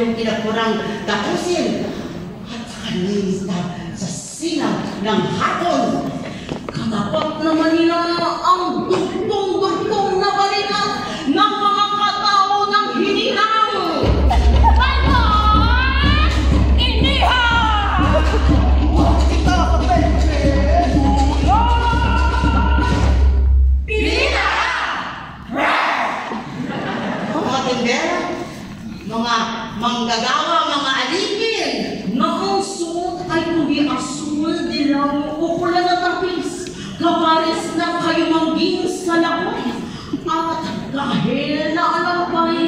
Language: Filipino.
iyong kinakurang tapusin at kanina sa sinag ng hapon. Katapat naman nila ang dugtong-dugtong na balita ng mga katao ng hininang. Ganon! Iniha! Kita ka, Pepe! Pilina! Mga tindera, mga manggagawa, mga alipin, na ang suot ay kundi asul, dilaw, ukula na tapis, kapares na kayo mangging sa lakoy, at dahil na alapay.